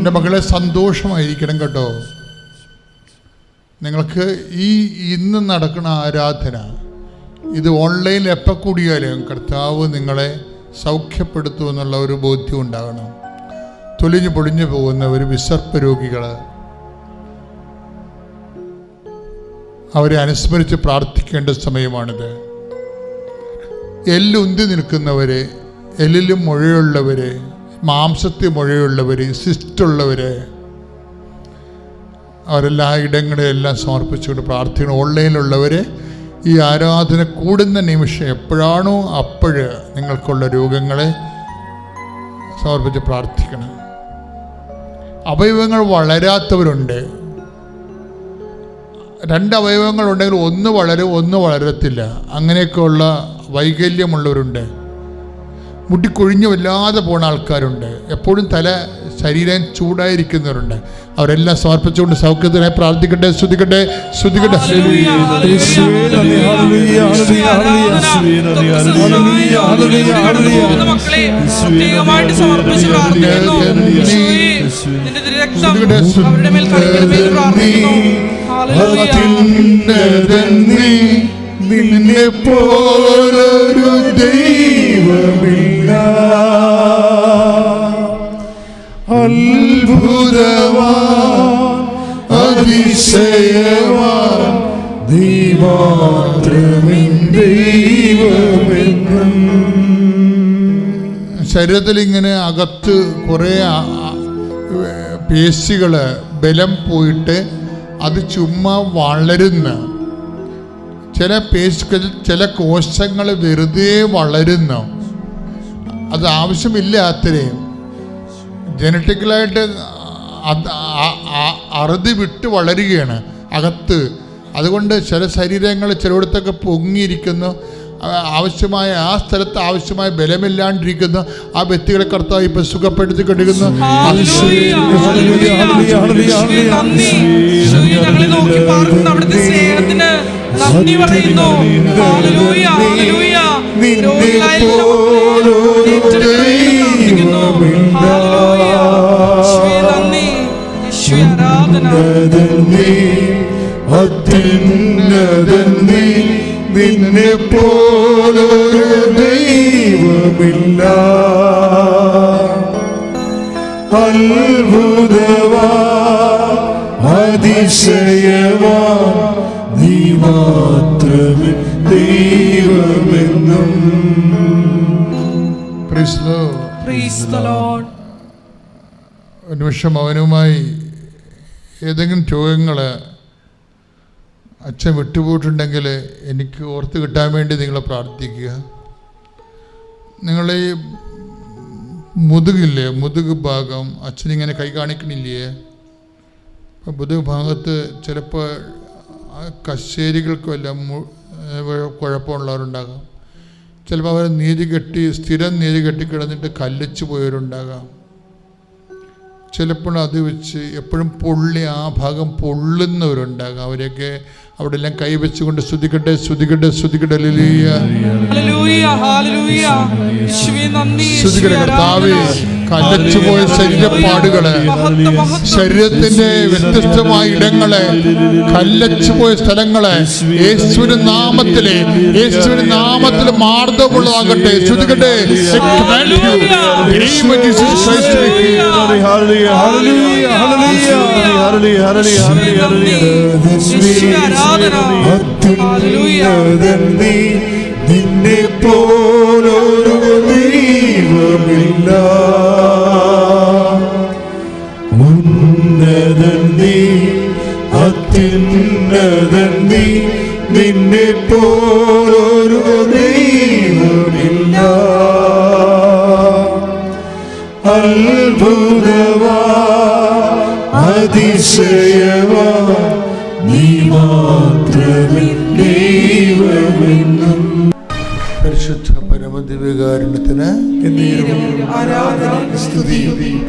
എൻ്റെ മകളെ സന്തോഷമായിരിക്കണം കേട്ടോ. നിങ്ങൾക്ക് ഇന്ന് നടക്കുന്ന ആരാധന ഇത് ഓൺലൈനിൽ എപ്പോൾ കൂടിയാലും കർത്താവ് നിങ്ങളെ സൗഖ്യപ്പെടുത്തുമെന്നുള്ള ഒരു ബോധ്യം ഉണ്ടാകണം. തൊലിഞ്ഞു പൊളിഞ്ഞു പോകുന്ന ഒരു വിസർപ്പ രോഗികൾ, അവരെ അനുസ്മരിച്ച് പ്രാർത്ഥിക്കേണ്ട സമയമാണിത്. എല്ലുന്തി നിൽക്കുന്നവർ, എല്ലിലും മുഴയുള്ളവർ, മാംസത്തിൽ മുഴയുള്ളവർ, സിസ്റ്റുള്ളവർ, അവരെല്ലാ ഇടങ്ങളെല്ലാം സമർപ്പിച്ചുകൊണ്ട് പ്രാർത്ഥിക്കണം. ഓൺലൈനിലുള്ളവർ ഈ ആരാധന കൂടുന്ന നിമിഷം എപ്പോഴാണോ അപ്പോഴ് നിങ്ങൾക്കുള്ള രോഗങ്ങളെ സമർപ്പിച്ച് പ്രാർത്ഥിക്കണം. അവയവങ്ങൾ വളരാത്തവരുണ്ട്. 2 അവയവങ്ങളുണ്ടെങ്കിൽ ഒന്ന് വളരും, ഒന്ന് വളരത്തില്ല. അങ്ങനെയൊക്കെയുള്ള വൈകല്യമുള്ളവരുണ്ട്. മുട്ടിക്കൊഴിഞ്ഞ് വല്ലാതെ പോണ ആൾക്കാരുണ്ട്. എപ്പോഴും ശരീരം ചൂടായിരിക്കുന്നവരുണ്ട്. അവരെല്ലാം സമർപ്പിച്ചുകൊണ്ട് സൗഖ്യത്തിനായി പ്രാർത്ഥിക്കട്ടെ, സ്തുതിക്കട്ടെ, സ്തുതിക്കട്ടെ. നിന്നെ പോലൊരു ദൈവമില്ല, അത്ഭുതവാൻ അതിശയവാൻ നീ മാത്രമെൻ ദൈവമെന്നും. ശരീരത്തിൽ ഇങ്ങനെ അകത്ത് കുറേ പേശികൾ ബലം പോയിട്ട് അത് ചുമ്മാ വളരുന്ന ചില കോശങ്ങൾ വെറുതെ വളരുന്നു. അത് ആവശ്യമില്ല. അത്രയും ജനറ്റിക്കലായിട്ട് അറുതി വിട്ട് വളരുകയാണ് അകത്ത്. അതുകൊണ്ട് ചില ശരീരങ്ങൾ ചിലയിടത്തൊക്കെ പൊങ്ങിയിരിക്കുന്നു. ആവശ്യമായ ആ സ്ഥലത്ത് ആവശ്യമായ ബലമില്ലാണ്ടിരിക്കുന്നു. ആ വ്യക്തികളെ കർത്താവ് ഇപ്പൊ സുഖപ്പെടുത്തിക്കൊണ്ടിരിക്കുന്നു. നന്ദി പറയുന്നു. Hallelujah, hallelujah. നിന്നെ പോലൊരു ദൈവമില്ല, അത്ഭുതവാൻ അതിശയവാൻ നീ മാത്രമേ ദൈവമെന്നും. ഒരു നിമിഷം അവനുമായി ഏതെങ്കിലും രോഗങ്ങൾ അച്ഛൻ വിട്ടുപോയിട്ടുണ്ടെങ്കിൽ എനിക്ക് ഓർത്ത് കിട്ടാൻ വേണ്ടി നിങ്ങൾ പ്രാർത്ഥിക്കുക. നിങ്ങളീ മുതുകില്ലേ, മുതുക് ഭാഗം അച്ഛനിങ്ങനെ കൈ കാണിക്കണില്ലേ? അപ്പം മുതുക് ഭാഗത്ത് ചിലപ്പോൾ കശേരികൾക്കുമെല്ലാം കുഴപ്പമുള്ളവരുണ്ടാകാം. ചിലപ്പോൾ അവർ സ്ഥിരം നീര് കെട്ടി കിടന്നിട്ട് കല്ലിച്ച് പോയവരുണ്ടാകാം. ചിലപ്പോൾ അത് വെച്ച് എപ്പോഴും ആ ഭാഗം പൊള്ളുന്നവരുണ്ടാകാം. അവരെയൊക്കെ അവിടെ എല്ലാം കൈവച്ചുകൊണ്ട് സ്തുതിക്കട്ടെ, സ്തുതിക്കട്ടെ, സ്തുതിക്കട്ടെ. കർത്താവേ, കലച്ചുപോയ ശരീരപ്പാടുകള്, ശരീരത്തിന്റെ വ്യത്യസ്തമായ ഇടങ്ങളെ, കല്ലച്ചുപോയ സ്ഥലങ്ങളെ യേശുവിന്റെ നാമത്തിൽ മാർദ്ദമുള്ളതാകട്ടെ. ശ്രുതിക്കട്ടെ. നിന്നെ പോലൊരു ദൈവമില്ല, ഉന്നതൻ നീ, അത്യുന്നതൻ നീ, നിന്നെ പോലൊരു ദൈവമില്ല, അത്ഭുതവാൻ അതിശയവാൻ നീ മാത്രമേ ദൈവമെന്നും. പരിശുദ്ധ പരമദിവ്യകാരുണ്യത്തിന് ആരാധന, സ്തുതി,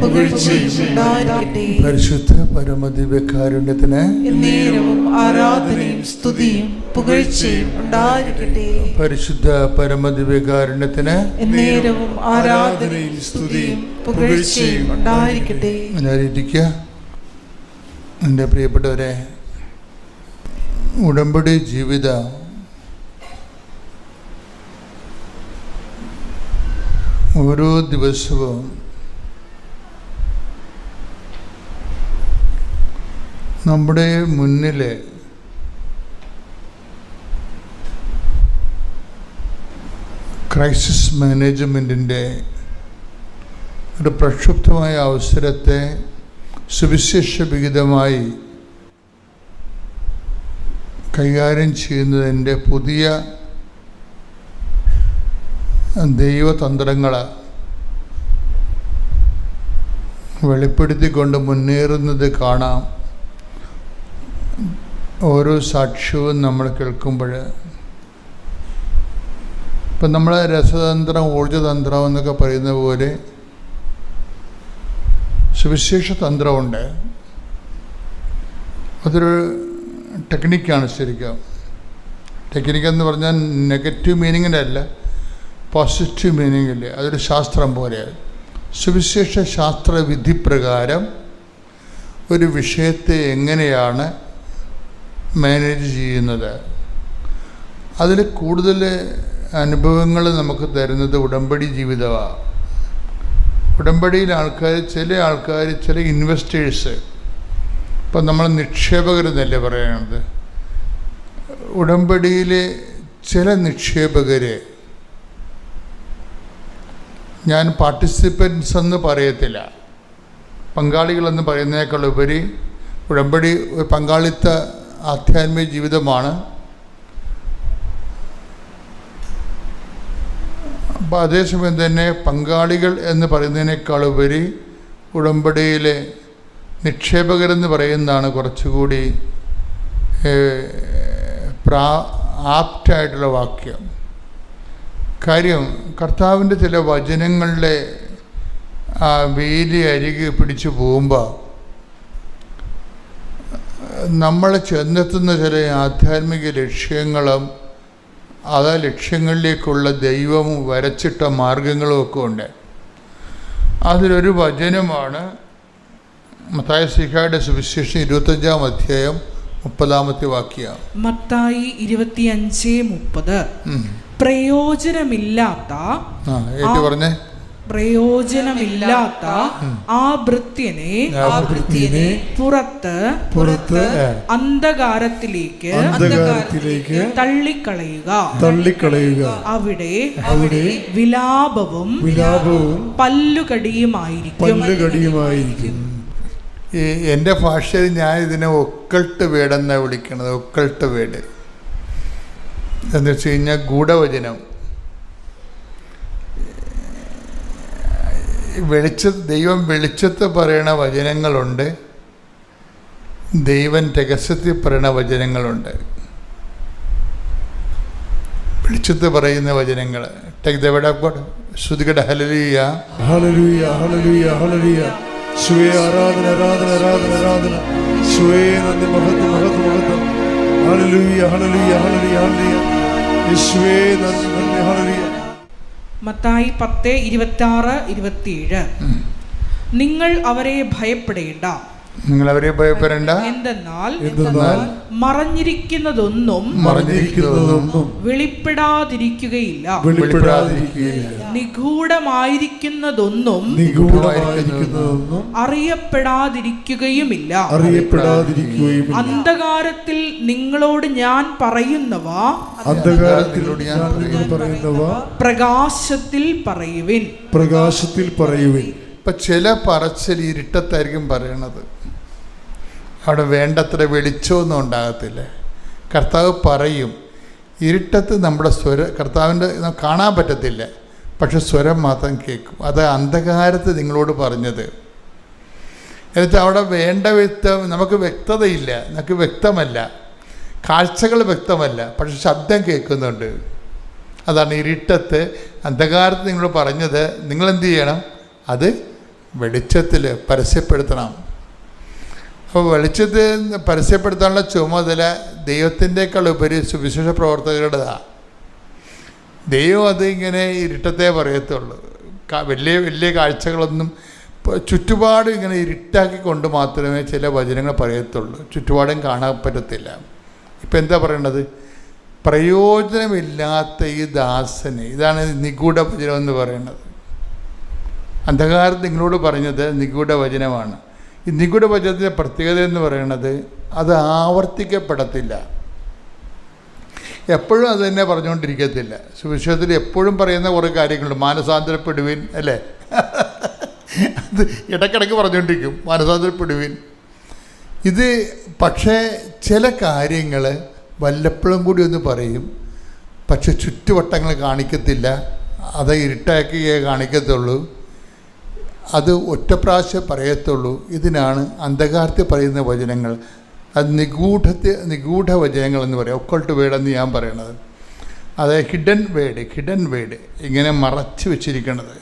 പുകഴ്ചയും ഉണ്ടായിരിക്കട്ടെ. പരിശുദ്ധ പരമദിവ്യകാരുണ്യത്തിന് എന്നേരവും ആരാധനയും സ്തുതിയും പുകഴ്ചയും ഉണ്ടായിരിക്കട്ടെ. പരിശുദ്ധ പരമദിവ്യകാരുണ്യത്തിന് എന്നേരവും ആരാധനയും സ്തുതിയും പുകഴ്ചയും ഉണ്ടായിരിക്കട്ടെ. ഞാനിരിക്കുക. എൻ്റെ പ്രിയപ്പെട്ടവരെ, ഉടമ്പടി ജീവിതം ഓരോ ദിവസവും നമ്മുടെ മുന്നിൽ ക്രൈസിസ് മാനേജ്മെൻറ്റിൻ്റെ ഒരു പ്രക്ഷുബ്ധമായ അവസരത്തെ സുവിശേഷ വിഹിതമായി കൈകാര്യം ചെയ്യുന്നതിൻ്റെ പുതിയ ദൈവതന്ത്രങ്ങൾ വെളിപ്പെടുത്തിക്കൊണ്ട് മുന്നേറുന്നത് കാണാം. ഓരോ സാക്ഷ്യവും നമ്മൾ കേൾക്കുമ്പോൾ ഇപ്പം നമ്മൾ രസതന്ത്രം, ഊർജതന്ത്രം എന്നൊക്കെ പറയുന്ന പോലെ സുവിശേഷ തന്ത്രമുണ്ട്. അതൊരു ടെക്നിക്കാണ് ശരിക്കും. ടെക്നിക്കെന്ന് പറഞ്ഞാൽ നെഗറ്റീവ് മീനിങ്ങിലല്ല, പോസിറ്റീവ് മീനിങ്ങിൽ. അതൊരു ശാസ്ത്രം പോലെയാണ്. സുവിശേഷ ശാസ്ത്ര വിധിപ്രകാരം ഒരു വിഷയത്തെ എങ്ങനെയാണ് മാനേജ് ചെയ്യുന്നത്, അതിൽ കൂടുതൽ അനുഭവങ്ങൾ നമുക്ക് തരുന്നത് ഉടമ്പടി ജീവിതമാണ്. ഉടമ്പടിയിൽ ചില ആൾക്കാർ ചില ഇൻവെസ്റ്റേഴ്സ്, ഇപ്പം നമ്മൾ നിക്ഷേപകരെന്നല്ലേ പറയണത്, ഉടമ്പടിയിലെ ചില നിക്ഷേപകർ, ഞാൻ പാർട്ടിസിപ്പൻസ് എന്ന് പറയത്തില്ല, പങ്കാളികളെന്ന് പറയുന്നതിനേക്കാൾ ഉപരി ഉടമ്പടി ഒരു പങ്കാളിത്ത ആധ്യാത്മിക ജീവിതമാണ്. അപ്പോൾ അതേസമയം തന്നെ പങ്കാളികൾ എന്ന് പറയുന്നതിനേക്കാൾ ഉപരി ഉടമ്പടിയിലെ നിക്ഷേപകരെന്ന് പറയുന്നതാണ് കുറച്ചുകൂടി ആപ്റ്റായിട്ടുള്ള വാക്യം. കാര്യം, കർത്താവിൻ്റെ ചില വചനങ്ങളുടെ വേലി അരികെ പിടിച്ചു പോകുമ്പോൾ നമ്മൾ ചെന്നെത്തുന്ന ചില ആധ്യാത്മിക ലക്ഷ്യങ്ങളും ആ ലക്ഷ്യങ്ങളിലേക്കുള്ള ദൈവം വരച്ചിട്ട മാർഗങ്ങളും ഒക്കെ ഉണ്ട്. അതിലൊരു വചനമാണ് മത്തായി ശ്ലീഹായുടെ സുവിശേഷം 25-ാം അധ്യായം 30-ാമത്തെ വാക്യം. മത്തായി 25:30. പ്രയോജനമില്ലാത്ത ആ ഭൃത്യനെ പുറത്ത് അന്ധകാരത്തിലേക്ക് തള്ളിക്കളയുക. അവിടെ വിലാപവും പല്ലുകടിയുമായിരിക്കും. എൻ്റെ ഭാഷയിൽ ഞാൻ ഇതിനെ ഒക്കൾട്ട് വേടെന്നാണ് വിളിക്കണത്. ഒക്കൾട്ട് വേട് എന്ന് വെച്ച് കഴിഞ്ഞാൽ ഗൂഢവചനം. ദൈവം വെളിച്ചത്ത് പറയണ വചനങ്ങളുണ്ട്, ദൈവം രഹസ്യത്തിൽ പറയണ വചനങ്ങളുണ്ട്. വെളിച്ചത്ത് പറയുന്ന വചനങ്ങൾ. Take the word of God. ശ്രുതികട ഹല്ലേലൂയ ഹല്ലേലൂയ ഹല്ലേലൂയ ഹല്ലേലൂയ. യേശുവേ ആരാധന ആരാധന ആരാധന ആരാധന. യേശുവേ നന്ദി, മഹത്വം മഹത്വം മഹത്വം. ഹല്ലേലൂയ ഹല്ലേലൂയ ഹല്ലേലൂയ ഹല്ലേലൂയ. യേശുവേ നന്ദി നന്ദി ഹല്ലേലൂയ. മത്തായി 10:26-27. നിങ്ങൾ അവരെ ഭയപ്പെടേണ്ട, എന്തെന്നാൽ മറഞ്ഞിരിക്കുന്നതൊന്നും വെളിപ്പെടാതിരിക്കുകയില്ല, നിഗൂഢമായിരിക്കുന്നതൊന്നും അറിയപ്പെടാതിരിക്കുകയുമില്ല. അന്ധകാരത്തിൽ നിങ്ങളോട് ഞാൻ പറയുന്നവ പ്രകാശത്തിൽ പറയുവിൻ. ഇപ്പൊ ചില പറച്ചിൽ ഇരുട്ടത്തായിരിക്കും പറയണത്. അവിടെ വേണ്ടത്ര വെളിച്ചമൊന്നും ഉണ്ടാകത്തില്ല. കർത്താവ് പറയും, ഇരുട്ടത്ത് നമ്മുടെ കർത്താവിൻ്റെ കാണാൻ പറ്റത്തില്ല, പക്ഷെ സ്വരം മാത്രം കേൾക്കും. അത് അന്ധകാരത്ത് നിങ്ങളോട് പറഞ്ഞത്. എന്നിട്ട് അവിടെ വേണ്ട നമുക്ക് വ്യക്തതയില്ല, നമുക്ക് വ്യക്തമല്ല, കാഴ്ചകൾ വ്യക്തമല്ല, പക്ഷെ ശബ്ദം കേൾക്കുന്നുണ്ട്. അതാണ് ഇരുട്ടത്ത് അന്ധകാരത്ത് നിങ്ങളോട് പറഞ്ഞത്. നിങ്ങളെന്ത് ചെയ്യണം? അത് വെളിച്ചത്തിൽ പരസ്യപ്പെടുത്തണം. അപ്പോൾ വെളിച്ചത്തിൽ പരസ്യപ്പെടുത്താനുള്ള ചുമതല ദൈവത്തിൻ്റെക്കാൾ ഉപരി സുവിശേഷ പ്രവർത്തകരുടേതാണ്. ദൈവം അത് ഇങ്ങനെ ഇരുട്ടത്തെ പറയത്തുള്ളൂ. വലിയ വലിയ കാഴ്ചകളൊന്നും ചുറ്റുപാട് ഇങ്ങനെ ഇരുട്ടാക്കിക്കൊണ്ട് മാത്രമേ ചില വചനങ്ങൾ പറയത്തുള്ളൂ. ചുറ്റുപാടും കാണാൻ പറ്റത്തില്ല. ഇപ്പം എന്താ പറയണത്? പ്രയോജനമില്ലാത്ത ഈ ദാസന്, ഇതാണ് നിഗൂഢ വചനം എന്ന് പറയുന്നത്. അന്ധകാരം നിങ്ങളോട് പറഞ്ഞത് നിഗൂഢ വചനമാണ്. ഈ നിഗൂഢ വചനത്തിൻ്റെ പ്രത്യേകത എന്ന് പറയുന്നത് അത് ആവർത്തിക്കപ്പെടത്തില്ല. എപ്പോഴും അത് തന്നെ പറഞ്ഞുകൊണ്ടിരിക്കത്തില്ല. സുവിശേഷത്തിൽ എപ്പോഴും പറയുന്ന കുറേ കാര്യങ്ങളുണ്ട്. മാനസാന്തരപ്പെടുവിൻ, അല്ലേ? അത് ഇടയ്ക്കിടയ്ക്ക് പറഞ്ഞുകൊണ്ടിരിക്കും, മാനസാന്തരപ്പെടുവിൻ. ഇത് പക്ഷേ ചില കാര്യങ്ങൾ വല്ലപ്പോഴും കൂടി ഒന്ന് പറയും, പക്ഷെ ചുറ്റുവട്ടങ്ങൾ കാണിക്കത്തില്ല. അത് ഇരുട്ടാക്കിയേ കാണിക്കത്തുള്ളൂ. അത് ഒറ്റ പ്രാവശ്യം പറയത്തുള്ളൂ. ഇതിനാണ് അന്ധകാരത്തിൽ പറയുന്ന വചനങ്ങൾ. അത് നിഗൂഢ വചനങ്ങൾ എന്ന് പറയും. ഒക്കൾട്ട് വേർഡ് എന്ന് ഞാൻ പറയണത്. അത് ഹിഡൻ വേർഡ് ഇങ്ങനെ മറച്ച് വെച്ചിരിക്കണത്.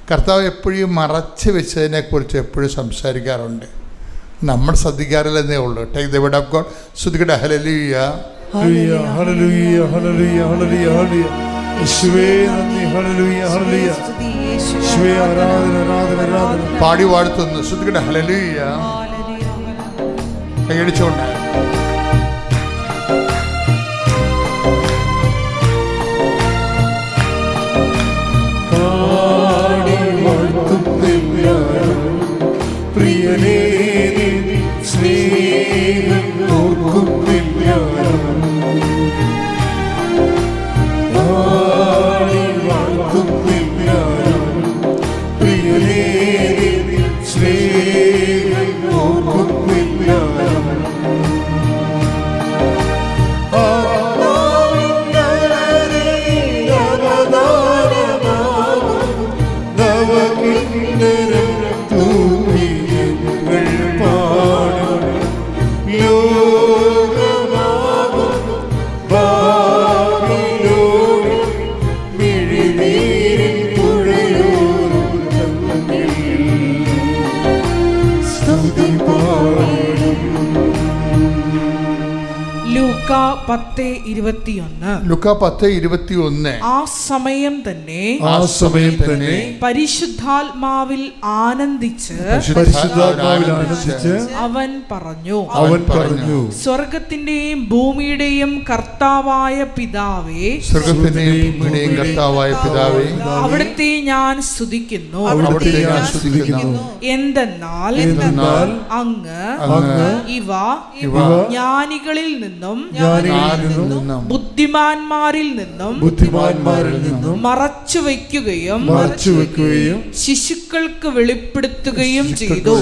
കർത്താവ് എപ്പോഴും മറച്ച് വെച്ചതിനെക്കുറിച്ച് എപ്പോഴും സംസാരിക്കാറുണ്ട്. നമ്മൾ ശ്രദ്ധിക്കാറില്ലെന്നേ ഉള്ളൂ. Take the word of God. സ്തുതിക്കട്ടെ. ഹല്ലേലൂയ, ഹല്ലേലൂയ, ഹല്ലേലൂയ, ഹല്ലേലൂയ, ഹല്ലേലൂയ, ഹല്ലേലൂയ. യേശുവേ നന്ദി. ഹല്ലേലൂയ, ഹല്ലേലൂയ. യേശുവേ ആരാധന, ആരാധന, ആരാധന. പാടി വാഴ്ത്തുന്നു. സ്തുതിക്കട്ടെ. ഹല്ലേലൂയ. കൈയടിച്ചുകൊണ്ട് പ്രിയനേ സ്നേഹം ഓർക്കുന്നില്ല. പ്രിയനേ സ്നേഹം ഓർക്കുന്നില്ല. ലൂക്കാ 10:21. ലൂക്കാ 10:21. ആ സമയം തന്നെ പരിശുദ്ധാത്മാവിൽ ആനന്ദിച്ച് അവൻ പറഞ്ഞു, സ്വർഗത്തിന്റെയും ഭൂമിയുടെയും കർത്താവായ പിതാവേ, അവിടുത്തെ ഞാൻ സ്തുതിക്കുന്നു. എന്തെന്നാൽ അങ്ങ് ഇവ ജ്ഞാനികളിൽ നിന്നും ബുദ്ധിമാന്മാരിൽ നിന്നും മറച്ചു വയ്ക്കുകയും ശിശുക്കൾക്ക് വെളിപ്പെടുത്തുകയും ചെയ്തു.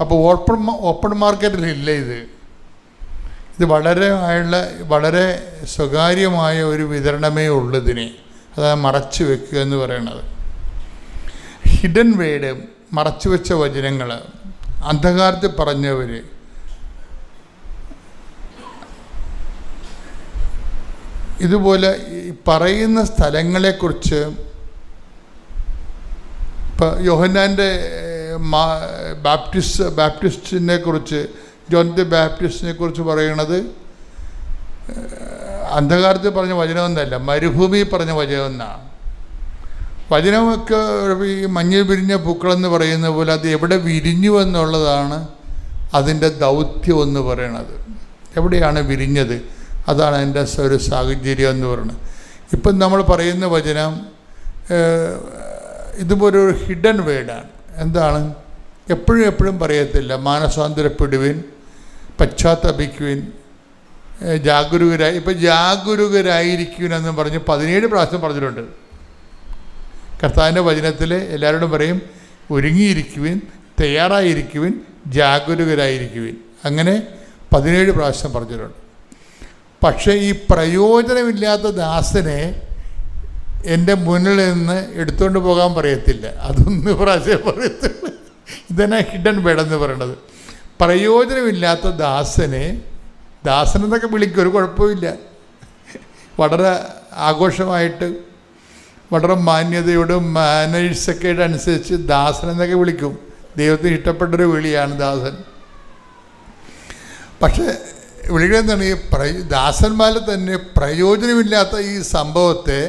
അപ്പോൾ ഓപ്പൺ മാർക്കറ്റിൽ ഇല്ല ഇത് വളരെ സ്വകാര്യമായ ഒരു വിതരണമേ ഉള്ളതിനെ. അതാണ് മറച്ചു വെക്കുക എന്ന് പറയുന്നത്. ഹിഡൻ വേർഡ്, മറച്ചു വെച്ച വചനങ്ങൾ, അന്ധകാരത്തിൽ പറഞ്ഞവർ, ഇതുപോലെ പറയുന്ന സ്ഥലങ്ങളെക്കുറിച്ച് ഇപ്പം യോഹന്നാൻ്റെ ബാപ്റ്റിസ്റ്റിനെ കുറിച്ച്, ജോൺ ദി ബാപ്റ്റിസ്റ്റിനെ കുറിച്ച് പറയണത് അന്ധകാരത്തിൽ പറഞ്ഞ വചനമൊന്നല്ല, മരുഭൂമി പറഞ്ഞ വചനമെന്നാണ്. വചനമൊക്കെ ഈ മഞ്ഞൾ വിരിഞ്ഞ പൂക്കളെന്ന് പറയുന്ന പോലെ അത് എവിടെ വിരിഞ്ഞു എന്നുള്ളതാണ് അതിൻ്റെ ദൗത്യം എന്ന് പറയണത്. എവിടെയാണ് വിരിഞ്ഞത്, അതാണ് അതിൻ്റെ ഒരു സാഹചര്യം എന്ന് പറയുന്നത്. ഇപ്പം നമ്മൾ പറയുന്ന വചനം ഇതുപോലൊരു ഹിഡൻ വേർഡാണ്. എന്താണ്? എപ്പോഴും പറയത്തില്ല. മാനസാന്തരപ്പെടുവിൻ, പശ്ചാത്തപിക്കുവിൻ, ജാഗരൂകരായിരിക്കുവിനെന്ന് പറഞ്ഞ് 17 പ്രാവശ്യം പറഞ്ഞിട്ടുണ്ട്. കർത്താവിൻ്റെ വചനത്തിൽ എല്ലാവരോടും പറയും, ഒരുങ്ങിയിരിക്കുവിൻ, തയ്യാറായിരിക്കുവിൻ, ജാഗരൂകരായിരിക്കുവിൻ. അങ്ങനെ 17 പ്രാവശ്യം പറഞ്ഞിട്ടുണ്ട്. പക്ഷേ ഈ പ്രയോജനമില്ലാത്ത ദാസനെ എൻ്റെ മുന്നിൽ നിന്ന് എടുത്തുകൊണ്ട് പോകാൻ പറയത്തില്ല. അതൊന്ന് പ്രാവശ്യം പറയത്തില്ല. ഇതന്നെ ഹിഡൻ വേർഡെന്ന് പറയണത്. പ്രയോജനമില്ലാത്ത ദാസനെന്നൊക്കെ വിളിക്കും, ഒരു കുഴപ്പമില്ല. വളരെ ആഘോഷമായിട്ട് വളരെ മാന്യതയോടും മാനേഴ്സൊക്കെ അനുസരിച്ച് ദാസൻ എന്നൊക്കെ വിളിക്കും. ദൈവത്തിന് ഇഷ്ടപ്പെട്ടൊരു വിളിയാണ് ദാസൻ. പക്ഷേ വിളികളെന്താണ്, ഈ ദാസന്മാരിൽ തന്നെ പ്രയോജനമില്ലാത്ത ഈ സംഭവത്തെ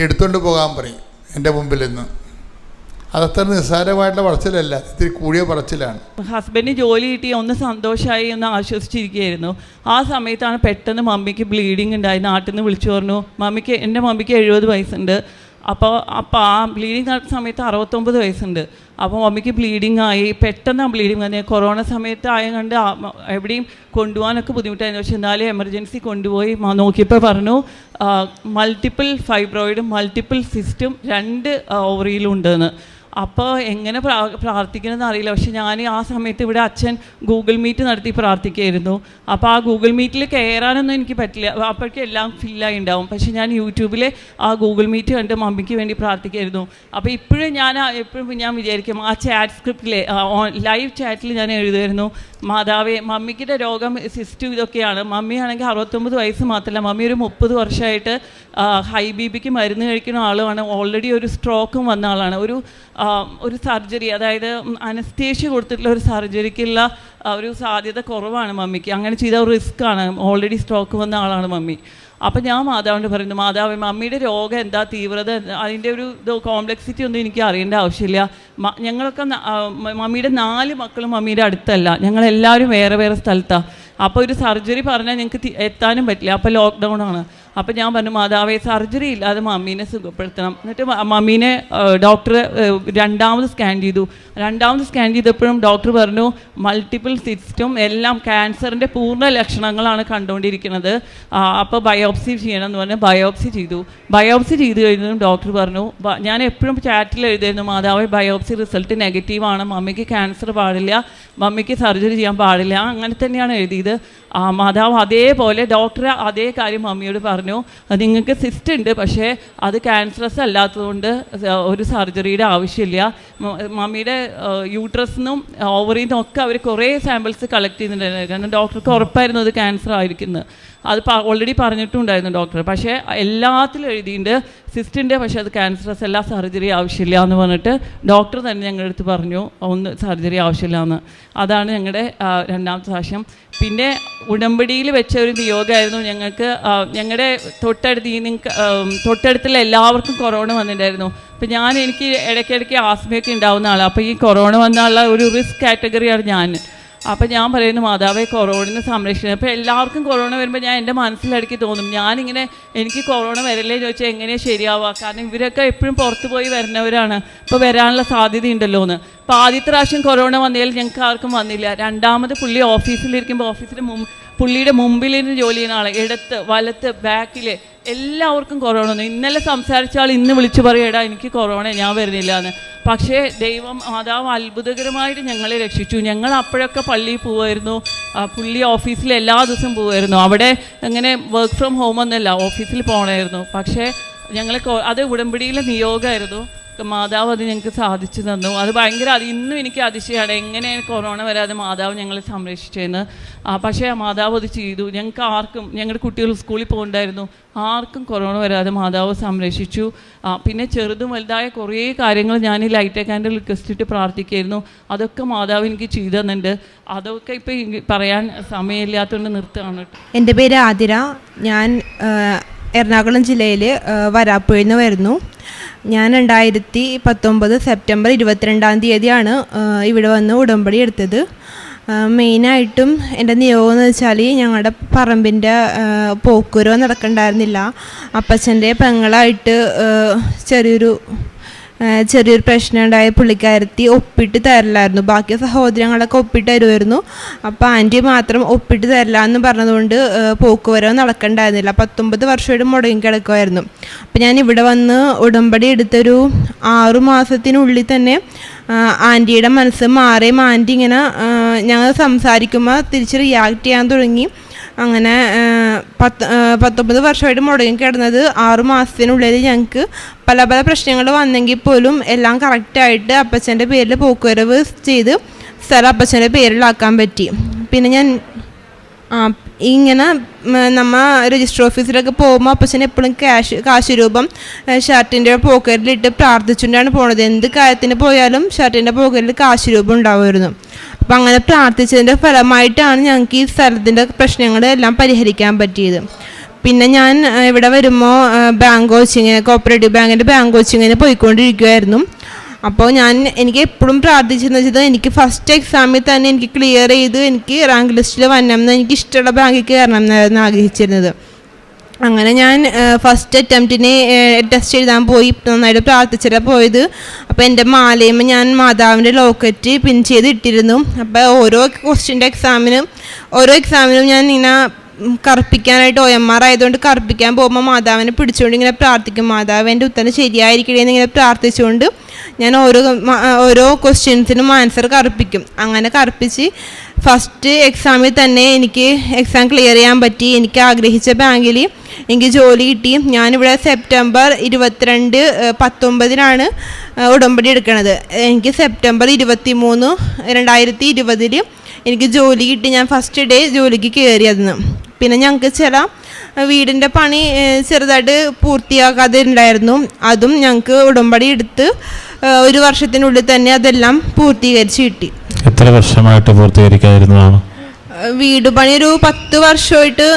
എടുത്തുകൊണ്ട് പോകാൻ പറയും എൻ്റെ മുമ്പിൽ നിന്ന്. അതത്ര നിസ്സാരമായിട്ടുള്ള പറച്ചിലല്ല, ഇത്തിരി കൂടിയ പറച്ചിലാണ്. ഹസ്ബൻഡിന് ജോലി കിട്ടി ഒന്ന് സന്തോഷമായി ഒന്ന് ആശ്വസിച്ചിരിക്കുകയായിരുന്നു. ആ സമയത്താണ് പെട്ടെന്ന് മമ്മിക്ക് ബ്ലീഡിങ് ഉണ്ടായി. നാട്ടിൽ നിന്ന് വിളിച്ചു പറഞ്ഞു, എൻ്റെ മമ്മിക്ക് 70 വയസ്സുണ്ട്. അപ്പോൾ ആ ബ്ലീഡിങ് നടത്തുന്ന സമയത്ത് 69 വയസ്സുണ്ട്. അപ്പോൾ മമ്മിക്ക് ബ്ലീഡിങ് ആയി. പെട്ടെന്ന് ആ ബ്ലീഡിങ് വന്നത് കൊറോണ സമയത്ത് ആയതുകൊണ്ട് എവിടെയും കൊണ്ടുപോകാനൊക്കെ ബുദ്ധിമുട്ടായിരുന്നു. പക്ഷെ എന്നാലും എമർജൻസി കൊണ്ടുപോയി നോക്കിയപ്പോൾ പറഞ്ഞു മൾട്ടിപ്പിൾ ഫൈബ്രോയിഡും മൾട്ടിപ്പിൾ സിസ്റ്റും 2 ഓവറിയിലും ഉണ്ടെന്ന്. അപ്പോൾ എങ്ങനെ പ്രാർത്ഥിക്കണമെന്ന് അറിയില്ല. പക്ഷെ ഞാൻ ആ സമയത്ത് ഇവിടെ അച്ഛൻ ഗൂഗിൾ മീറ്റ് നടത്തി പ്രാർത്ഥിക്കുകയായിരുന്നു. അപ്പോൾ ആ ഗൂഗിൾ മീറ്റിൽ കയറാനൊന്നും എനിക്ക് പറ്റില്ല, അപ്പോഴേക്കും എല്ലാം ഫില്ലായി ഉണ്ടാവും. പക്ഷെ ഞാൻ യൂട്യൂബിൽ ആ ഗൂഗിൾ മീറ്റ് കണ്ട് മമ്മിക്ക് വേണ്ടി പ്രാർത്ഥിക്കുകയായിരുന്നു. അപ്പോൾ ഇപ്പോഴും ഞാൻ വിചാരിക്കും ആ ചാറ്റ് സ്ക്രിപ്റ്റിലെ ലൈവ് ചാറ്റിൽ ഞാൻ എഴുതുമായിരുന്നു, മാതാവേ മമ്മിക്കിൻ്റെ രോഗം സിസ്റ്റു ഇതൊക്കെയാണ്. മമ്മിയാണെങ്കിൽ 69 വയസ്സ് മാത്രമല്ല, മമ്മി ഒരു 30 വർഷമായിട്ട് ഹൈ ബി.പിക്ക് മരുന്ന് കഴിക്കുന്ന ആളുമാണ്. ഓൾറെഡി ഒരു സ്ട്രോക്കും വന്ന ആളാണ്. ഒരു സർജറി, അതായത് അനസ്തേഷ്യ കൊടുത്തിട്ടുള്ള ഒരു സർജറിക്കുള്ള ഒരു സാധ്യത കുറവാണ് മമ്മിക്ക്. അങ്ങനെ ചെയ്ത ഒരു റിസ്ക്കാണ്. ഓൾറെഡി സ്ട്രോക്ക് വന്ന ആളാണ് മമ്മി. അപ്പോൾ ഞാൻ മാതാവിനോട് പറയുന്നു, മാതാവ് മമ്മിയുടെ രോഗം എന്താ, തീവ്രത, അതിൻ്റെ ഒരു കോംപ്ലക്സിറ്റി ഒന്നും എനിക്ക് അറിയേണ്ട ആവശ്യമില്ല. ഞങ്ങളൊക്കെ മമ്മിയുടെ 4 മക്കളും മമ്മിയുടെ അടുത്തല്ല, ഞങ്ങളെല്ലാവരും വേറെ വേറെ സ്ഥലത്താണ്. അപ്പോൾ ഒരു സർജറി പറഞ്ഞാൽ ഞങ്ങൾക്ക് എത്താനും പറ്റില്ല. അപ്പോൾ ലോക്ക്ഡൗൺ ആണ്. അപ്പോൾ ഞാൻ പറഞ്ഞു, മാതാവേ സർജറി ഇല്ലാതെ മമ്മീനെ സുഖപ്പെടുത്തണം. എന്നിട്ട് മമ്മീനെ ഡോക്ടർ രണ്ടാമത് സ്കാൻ ചെയ്തപ്പോഴും ഡോക്ടർ പറഞ്ഞു മൾട്ടിപ്പിൾ സിസ്റ്റും എല്ലാം ക്യാൻസറിൻ്റെ പൂർണ്ണ ലക്ഷണങ്ങളാണ് കണ്ടുകൊണ്ടിരിക്കുന്നത്. അപ്പോൾ ബയോപ്സി ചെയ്യണം എന്ന് പറഞ്ഞ് ബയോപ്സി ചെയ്ത് കഴിഞ്ഞതും ഡോക്ടർ പറഞ്ഞു, ഞാൻ എപ്പോഴും ചാറ്റിൽ എഴുതിയിരുന്നു, മാതാവേ ബയോപ്സി റിസൾട്ട് നെഗറ്റീവാണ്, മമ്മിക്ക് ക്യാൻസർ പാടില്ല, മമ്മിക്ക് സർജറി ചെയ്യാൻ പാടില്ല, അങ്ങനെ തന്നെയാണ് എഴുതിയത്. മാതാവ് അതേപോലെ ഡോക്ടർ അതേ കാര്യം മമ്മിയോട് പറഞ്ഞു, നിങ്ങൾക്ക് സിസ്റ്റ് ഉണ്ട്, പക്ഷേ അത് ക്യാൻസറസ് അല്ലാത്തതുകൊണ്ട് ഒരു സർജറിയുടെ ആവശ്യമില്ല. മമ്മിയുടെ യൂട്രസിനും ഓവറിൽ നിന്നും ഒക്കെ അവർ കുറേ സാമ്പിൾസ് കളക്ട് ചെയ്യുന്നുണ്ടായിരുന്നു. കാരണം ഡോക്ടർക്ക് ഉറപ്പായിരുന്നു അത് ക്യാൻസർ ആയിരിക്കുന്നത്. അത് ഓൾറെഡി പറഞ്ഞിട്ടുണ്ടായിരുന്നു ഡോക്ടർ. പക്ഷേ എല്ലാത്തിലും എഴുതിയിട്ടുണ്ട് സിസ്റ്റിൻ്റെ, പക്ഷേ അത് ക്യാൻസറസ് അല്ല, സർജറി ആവശ്യമില്ല എന്ന് പറഞ്ഞിട്ട് ഡോക്ടർ തന്നെ ഞങ്ങളുടെ അടുത്ത് പറഞ്ഞു ഒന്ന് സർജറി ആവശ്യമില്ല എന്ന്. അതാണ് ഞങ്ങളുടെ രണ്ടാമത്തെ സാക്ഷ്യം. പിന്നെ ഉടമ്പടിയിൽ വെച്ച ഒരു നിയോഗമായിരുന്നു ഞങ്ങൾക്ക്. ഞങ്ങളുടെ തൊട്ടടുത്തുള്ള എല്ലാവർക്കും കൊറോണ വന്നിട്ടുണ്ടായിരുന്നു. അപ്പോൾ എനിക്ക് ഇടയ്ക്കിടയ്ക്ക് ആസ്മയൊക്കെ ഉണ്ടാവുന്ന ആളാണ്. അപ്പോൾ ഈ കൊറോണ വന്നുള്ള ഒരു റിസ്ക് കാറ്റഗറിയാണ് ഞാൻ. അപ്പോൾ ഞാൻ പറയുന്നു, മാതാവേ കൊറോണ സംരക്ഷിക്കണം. അപ്പോൾ എല്ലാവർക്കും കൊറോണ വരുമ്പോൾ എൻ്റെ മനസ്സിലിടയ്ക്ക് തോന്നും, എനിക്ക് കൊറോണ വരല്ലേ ചോദിച്ചാൽ എങ്ങനെയാണ് ശരിയാവുക? കാരണം ഇവരൊക്കെ എപ്പോഴും പുറത്ത് പോയി വരുന്നവരാണ്, ഇപ്പോൾ വരാനുള്ള സാധ്യതയുണ്ടല്ലോ എന്ന്. അപ്പോൾ ആദ്യത്തെ പ്രാവശ്യം കൊറോണ വന്നതിൽ ഞങ്ങൾക്ക് ആർക്കും വന്നില്ല. രണ്ടാമത് പുള്ളി ഓഫീസിലിരിക്കുമ്പോൾ പുള്ളിയുടെ മുമ്പിലിരുന്ന് ജോലി ചെയ്യുന്ന ആൾ, ഇടത്ത് വലത്ത് ബാക്കിൽ എല്ലാവർക്കും കൊറോണ വന്നു. ഇന്നലെ സംസാരിച്ച ആൾ ഇന്ന് വിളിച്ചു പറയടാ എനിക്ക് കൊറോണ, ഞാൻ വരുന്നില്ല എന്ന്. പക്ഷേ ദൈവം മാതാവ് അത്ഭുതകരമായിട്ട് ഞങ്ങളെ രക്ഷിച്ചു. ഞങ്ങൾ അപ്പോഴൊക്കെ പള്ളിയിൽ പോവുമായിരുന്നു, പുള്ളി ഓഫീസിൽ എല്ലാ ദിവസവും പോവുമായിരുന്നു. അവിടെ അങ്ങനെ വർക്ക് ഫ്രം ഹോം ഒന്നുമല്ല, ഓഫീസിൽ പോകണമായിരുന്നു. പക്ഷേ അത് ഉടമ്പടിയിലെ നിയോഗമായിരുന്നു. മാതാവ് അത് ഞങ്ങൾക്ക് സാധിച്ചു തന്നു. അത് ഭയങ്കര ഇന്നും എനിക്ക് അതിശയമാണ് എങ്ങനെയാണ് കൊറോണ വരാതെ മാതാവ് ഞങ്ങളെ സംരക്ഷിച്ചതെന്ന്. പക്ഷേ മാതാവ് അത് ചെയ്തു. ഞങ്ങൾക്ക് ആർക്കും, ഞങ്ങളുടെ കുട്ടികൾ സ്കൂളിൽ പോകണ്ടായിരുന്നു, ആർക്കും കൊറോണ വരാതെ മാതാവ് സംരക്ഷിച്ചു. പിന്നെ ചെറുതും വലുതായ കുറേ കാര്യങ്ങൾ ഞാൻ ഈ ലൈറ്റ് കാൻഡിൽ റിക്വസ്റ്റ് ഇട്ട് പ്രാർത്ഥിക്കായിരുന്നു. അതൊക്കെ മാതാവ് എനിക്ക് ചെയ്തു തന്നിട്ടുണ്ട്. അതൊക്കെ ഇപ്പോൾ പറയാൻ സമയമില്ലാത്തതുകൊണ്ട് നിർത്തുകയാണ്. എൻ്റെ പേര് ആതിര. ഞാൻ എറണാകുളം ജില്ലയിൽ വരാപ്പുഴയിൽ നിന്ന് വരുന്നു. ഞാൻ 2019 സെപ്റ്റംബർ 22-ാം തീയതിയാണ് ഇവിടെ വന്ന് ഉടമ്പടി എടുത്തത്. മെയിനായിട്ടും എൻ്റെ നിയോഗം എന്ന് വെച്ചാൽ ഞങ്ങളുടെ പറമ്പിൻ്റെ പോക്കുരോ നടക്കണ്ടായിരുന്നില്ല. അപ്പച്ചൻ്റെ പെങ്ങളായിട്ട് ചെറിയൊരു പ്രശ്നം ഉണ്ടായ പുള്ളിക്കാരത്തി ഒപ്പിട്ട് തരില്ലായിരുന്നു. ബാക്കി സഹോദരങ്ങളൊക്കെ ഒപ്പിട്ട് തരുമായിരുന്നു. അപ്പോൾ ആൻറ്റി മാത്രം ഒപ്പിട്ട് തരില്ല എന്ന് പറഞ്ഞതുകൊണ്ട് പോക്കുവരവ് നടക്കണ്ടായിരുന്നില്ല. 19 വർഷമായിട്ട് മുടങ്ങി കിടക്കുമായിരുന്നു. അപ്പോൾ ഞാൻ ഇവിടെ വന്ന് ഉടമ്പടി എടുത്തൊരു 6 മാസത്തിനുള്ളിൽ തന്നെ ആൻറ്റിയുടെ മനസ്സ് മാറിയും ആൻറ്റി ഇങ്ങനെ ഞങ്ങൾ സംസാരിക്കുമ്പോൾ തിരിച്ച് റിയാക്ട് ചെയ്യാൻ തുടങ്ങി. അങ്ങനെ 19 വർഷമായിട്ട് മുടങ്ങി കിടന്നത് 6 മാസത്തിനുള്ളിൽ ഞങ്ങൾക്ക് പല പ്രശ്നങ്ങൾ വന്നെങ്കിൽ പോലും എല്ലാം കറക്റ്റായിട്ട് അപ്പച്ചൻ്റെ പേരിൽ പോക്കുവരവ് ചെയ്ത് സ്ഥലം അപ്പച്ചൻ്റെ പേരിലാക്കാൻ പറ്റി. പിന്നെ ഇങ്ങനെ നമ്മ രജിസ്റ്റർ ഓഫീസിലൊക്കെ പോകുമ്പോൾ അപ്പച്ചൻ എപ്പോഴും കാശ് രൂപം ഷർട്ടിൻ്റെ പോക്കറ്റിലിട്ട് പ്രാർത്ഥിച്ചുകൊണ്ടാണ് പോണത്. എന്ത് കാര്യത്തിന് പോയാലും ഷർട്ടിൻ്റെ പോക്കറ്റിൽ കാശ് രൂപം ഉണ്ടാവുമായിരുന്നു. അപ്പം അങ്ങനെ പ്രാർത്ഥിച്ചതിൻ്റെ ഫലമായിട്ടാണ് ഞങ്ങൾക്ക് ഈ സ്ഥലത്തിൻ്റെ പ്രശ്നങ്ങളെല്ലാം പരിഹരിക്കാൻ പറ്റിയത്. പിന്നെ ഞാൻ ഇവിടെ വരുമ്പോൾ ബാങ്ക് കോച്ചിങ്ങിന്, കോപ്പറേറ്റീവ് ബാങ്കിൻ്റെ ബാങ്ക് കോച്ചിങ്ങിന് പോയിക്കൊണ്ടിരിക്കുമായിരുന്നു. അപ്പോൾ എനിക്ക് എപ്പോഴും പ്രാർത്ഥിച്ചെന്ന് വെച്ചത് എനിക്ക് ഫസ്റ്റ് എക്സാമിൽ തന്നെ എനിക്ക് ക്ലിയർ ചെയ്ത് എനിക്ക് റാങ്ക് ലിസ്റ്റിൽ വരണമെന്ന്, എനിക്ക് ഇഷ്ടമുള്ള ബാങ്കിൽ കയറണം എന്നായിരുന്നു ആഗ്രഹിച്ചിരുന്നത്. അങ്ങനെ ഞാൻ ഫസ്റ്റ് അറ്റംപ്റ്റിന് ടെസ്റ്റ് എഴുതാൻ പോയി, നന്നായിട്ട് പ്രാർത്ഥിച്ചിട്ടാണ് പോയത്. അപ്പോൾ എൻ്റെ മാലയും ഞാൻ മാതാവിൻ്റെ ലോക്കറ്റ് പിൻ ചെയ്ത് ഇട്ടിരുന്നു. അപ്പോൾ ഓരോ എക്സാമിനും ഞാൻ ഇങ്ങനെ കറുപ്പിക്കാനായിട്ട് OMR ആയതുകൊണ്ട് കറുപ്പിക്കാൻ പോകുമ്പോൾ മാതാവിനെ പിടിച്ചുകൊണ്ട് ഇങ്ങനെ പ്രാർത്ഥിക്കും, മാതാവ് എൻ്റെ ഉത്തരം ശരിയായിരിക്കണേ എന്നിങ്ങനെ പ്രാർത്ഥിച്ചുകൊണ്ട് ഞാൻ ഓരോ ക്വസ്റ്റ്യൻസിനും ആൻസർ കറുപ്പിക്കും. അങ്ങനെ കറുപ്പിച്ച് ഫസ്റ്റ് എക്സാമിൽ തന്നെ എനിക്ക് എക്സാം ക്ലിയർ ചെയ്യാൻ പറ്റി. എനിക്ക് ആഗ്രഹിച്ച ബാങ്കിൽ എനിക്ക് ജോലി കിട്ടി. ഞാനിവിടെ സെപ്റ്റംബർ 19 ഉടമ്പടി എടുക്കണത്. എനിക്ക് സെപ്റ്റംബർ 23, 2020 എനിക്ക് ജോലി കിട്ടി. ഞാൻ ഫസ്റ്റ് ഡേ ജോലിക്ക് കയറിയതെന്ന്. പിന്നെ ഞങ്ങൾക്ക് ചില വീടിൻ്റെ പണി ചെറുതായിട്ട് പൂർത്തിയാക്കാതെ ഉണ്ടായിരുന്നു. അതും ഞങ്ങൾക്ക് ഉടമ്പടി എടുത്ത് 1 വർഷത്തിനുള്ളിൽ തന്നെ അതെല്ലാം പൂർത്തീകരിച്ച് കിട്ടി. എത്ര വർഷമായിട്ട് പൂർത്തീകരിക്കാതിരുന്നതാണ്? വീട് പണി ഒരു 10 വർഷമായിട്ട്,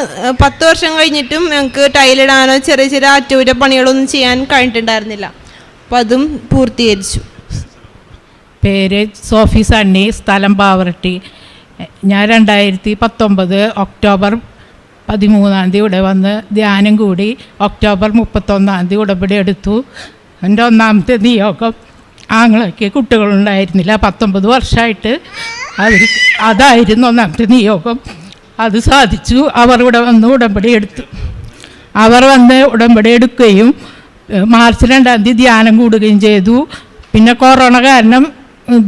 10 വർഷം കഴിഞ്ഞിട്ടും ഞങ്ങൾക്ക് ടൈലിടാനോ ചെറിയ ചെറിയ അറ്റകുറ്റപ്പണികളൊന്നും ചെയ്യാൻ കഴിഞ്ഞിട്ടുണ്ടായിരുന്നില്ല. അപ്പം അതും പൂർത്തീകരിച്ചു. പേര് സോഫി സണ്ണി, സ്ഥലം പാവറട്ടി. ഞാൻ 2019 ഒക്ടോബർ 13 ഇവിടെ വന്ന് ധ്യാനം കൂടി. ഒക്ടോബർ 31 ഉടമ്പടി എടുത്തു. എൻ്റെ ഒന്നാമത്തെ നിയോഗം ആങ്ങളയ്ക്ക് കുട്ടികളുണ്ടായിരുന്നില്ല. 19 വർഷമായിട്ട് അതായിരുന്നു ഒന്നാമത്തെ നിയോഗം. അത് സാധിച്ചു. അവർ ഇവിടെ വന്ന് ഉടമ്പടി എടുത്തു. അവർ വന്ന് ഉടമ്പടി എടുക്കുകയും മാർച്ച് 2 ധ്യാനം കൂടുകയും ചെയ്തു. പിന്നെ കൊറോണ കാരണം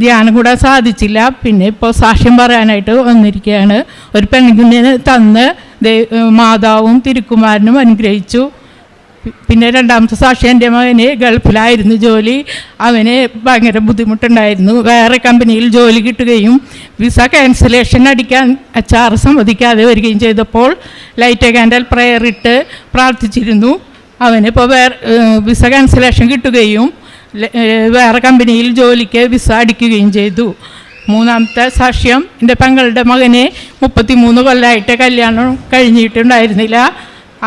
ധ്യാനം കൂടാൻ സാധിച്ചില്ല. പിന്നെ ഇപ്പോൾ സാക്ഷ്യം പറയാനായിട്ട് വന്നിരിക്കുകയാണ്. ഒരു പെൺകുഞ്ഞിനെ തന്ന് മാതാവും തിരുക്കുമാരനും അനുഗ്രഹിച്ചു. പിന്നെ രണ്ടാമത്തെ സാക്ഷി എൻ്റെ മകന് ഗൾഫിലായിരുന്നു ജോലി. അവന് ഭയങ്കര ബുദ്ധിമുട്ടുണ്ടായിരുന്നു. വേറെ കമ്പനിയിൽ ജോലി കിട്ടുകയും വിസ ക്യാൻസലേഷൻ അടിക്കാൻ HR സമ്മതിക്കാതെ വരികയും ചെയ്തപ്പോൾ ലൈറ്റ് കാൻഡൽ പ്രയർ ഇട്ട് പ്രാർത്ഥിച്ചിരുന്നു. അവനിപ്പോൾ വിസ ക്യാൻസലേഷൻ കിട്ടുകയും വേറെ കമ്പനിയിൽ ജോലിക്ക് വിസ അടിക്കുകയും ചെയ്തു. മൂന്നാമത്തെ സാക്ഷ്യം എൻ്റെ പെങ്ങളുടെ മകനെ 33 കൊല്ലമായിട്ട് കല്യാണം കഴിഞ്ഞിട്ടുണ്ടായിരുന്നില്ല.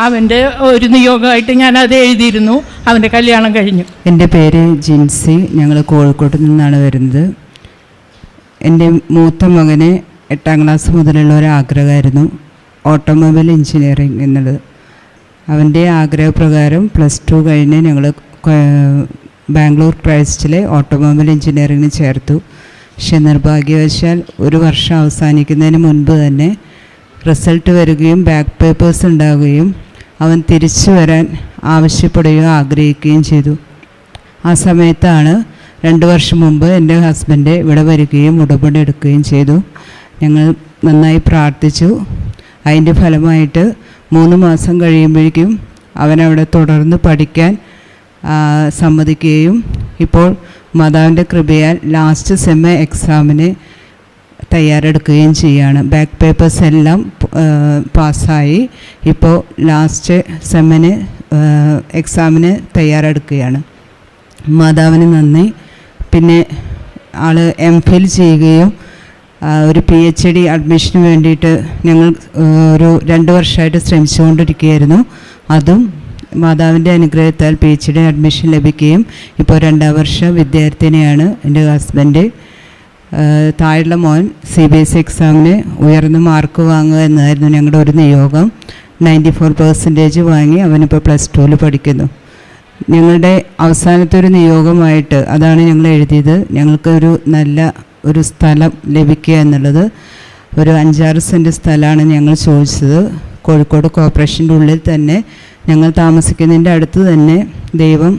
അവൻ്റെ ഒരു നിയോഗമായിട്ട് ഞാനത് എഴുതിയിരുന്നു. അവൻ്റെ കല്യാണം കഴിഞ്ഞു. എൻ്റെ പേര് ജിൻസി. ഞങ്ങൾ കോഴിക്കോട്ട് നിന്നാണ് വരുന്നത്. എൻ്റെ മൂത്ത മകന് 8ാം ക്ലാസ് മുതലുള്ള ഒരു ആഗ്രഹമായിരുന്നു ഓട്ടോമൊബൈൽ എഞ്ചിനീയറിംഗ് എന്നുള്ളത്. അവൻ്റെ ആഗ്രഹപ്രകാരം +2 കഴിഞ്ഞ് ഞങ്ങൾ ബാംഗ്ലൂർ ക്രൈസ്റ്റിലെ ഓട്ടോമൊബൈൽ എഞ്ചിനീയറിംഗിന് ചേർത്തു. പക്ഷെ നിർഭാഗ്യവശാൽ 1 വർഷം അവസാനിക്കുന്നതിന് മുൻപ് തന്നെ റിസൾട്ട് വരികയും ബാക്ക് പേപ്പേഴ്സ് ഉണ്ടാവുകയും അവൻ തിരിച്ചു വരാൻ ആവശ്യപ്പെടുകയും ആഗ്രഹിക്കുകയും ചെയ്തു. ആ സമയത്താണ് 2 വർഷം മുമ്പ് എൻ്റെ ഹസ്ബൻഡ് ഇവിടെ വരികയും ഉടമ്പടി എടുക്കുകയും ചെയ്തു. ഞങ്ങൾ നന്നായി പ്രാർത്ഥിച്ചു. അതിൻ്റെ ഫലമായിട്ട് 3 മാസം കഴിയുമ്പോഴേക്കും അവനവിടെ തുടർന്ന് പഠിക്കാൻ സമ്മതിക്കുകയും ഇപ്പോൾ മാതാവിൻ്റെ കൃപയാൽ ലാസ്റ്റ് സെമ്മ് എക്സാമിന് തയ്യാറെടുക്കുകയും ചെയ്യുകയാണ്. ബാക്ക് പേപ്പേഴ്സ് എല്ലാം പാസ്സായി ഇപ്പോൾ ലാസ്റ്റ് സെമ്മിന് എക്സാമിന് തയ്യാറെടുക്കുകയാണ്. മാതാവിന് നന്ദി. പിന്നെ ആൾ MPhil ചെയ്യുകയും ഒരു PhD അഡ്മിഷന് വേണ്ടിയിട്ട് ഞങ്ങൾ ഒരു 2 വർഷമായിട്ട് ശ്രമിച്ചുകൊണ്ടിരിക്കുകയായിരുന്നു. അതും മാതാവിൻ്റെ അനുഗ്രഹത്താൽ PhD അഡ്മിഷൻ ലഭിക്കുകയും ഇപ്പോൾ 2ാം വർഷ വിദ്യാർത്ഥിനിയാണ് എൻ്റെ ഹസ്ബൻഡ്. താഴെയുള്ള മോൻ CBSE എക്സാമിന് ഉയർന്ന മാർക്ക് വാങ്ങുക എന്നായിരുന്നു ഞങ്ങളുടെ ഒരു നിയോഗം. 94% വാങ്ങി അവനിപ്പോൾ +2 പഠിക്കുന്നു. ഞങ്ങളുടെ അവസാനത്തെ ഒരു നിയോഗമായിട്ട് അതാണ് ഞങ്ങൾ എഴുതിയത്. ഞങ്ങൾക്ക് നല്ല ഒരു സ്ഥലം ലഭിക്കുക എന്നുള്ളത്. ഒരു 5-6 സെൻറ്റ് സ്ഥലമാണ് ഞങ്ങൾ ചോദിച്ചത്. കോഴിക്കോട് കോർപ്പറേഷൻ്റെ ഉള്ളിൽ തന്നെ ഞങ്ങൾ താമസിക്കുന്നതിൻ്റെ അടുത്ത് തന്നെ ദൈവം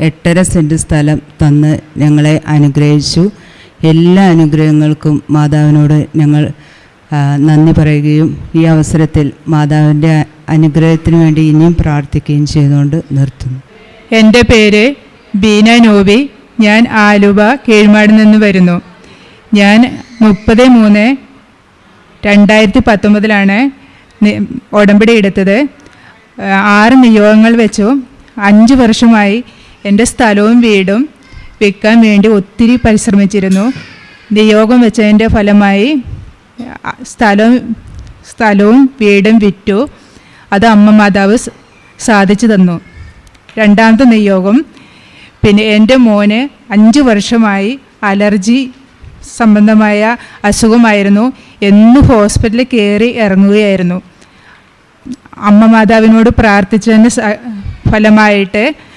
8.5 സെൻറ്റ് സ്ഥലം തന്ന് ഞങ്ങളെ അനുഗ്രഹിച്ചു. എല്ലാ അനുഗ്രഹങ്ങൾക്കും മാതാവിനോട് ഞങ്ങൾ നന്ദി പറയുകയും ഈ അവസരത്തിൽ മാതാവിൻ്റെ അനുഗ്രഹത്തിന് വേണ്ടി ഇനിയും പ്രാർത്ഥിക്കുകയും ചെയ്തുകൊണ്ട് നിർത്തുന്നു. എൻ്റെ പേര് ബീന നോബി. ഞാൻ ആലുവ കീഴ്മാട് നിന്ന് വരുന്നു. ഞാൻ 30/3 2019 ഉടമ്പടി എടുത്തത്. 6 നിയോഗങ്ങൾ വെച്ചു. 5 വർഷമായി എൻ്റെ സ്ഥലവും വീടും വിൽക്കാൻ വേണ്ടി ഒത്തിരി പരിശ്രമിച്ചിരുന്നു. നിയോഗം വെച്ചതിൻ്റെ ഫലമായി സ്ഥലവും വീടും വിറ്റു. അത് അമ്മ മാതാവ് സാധിച്ചു തന്നു. 2ാമത്തെ നിയോഗം, പിന്നെ എൻ്റെ മോന് 5 വർഷമായി അലർജി സംബന്ധമായ അസുഖമായിരുന്നു. എന്നും ഹോസ്പിറ്റലിൽ കയറി ഇറങ്ങുകയായിരുന്നു. അമ്മ മാതാവിനോട് പ്രാർത്ഥിച്ചതിന് ഫലമായിട്ട്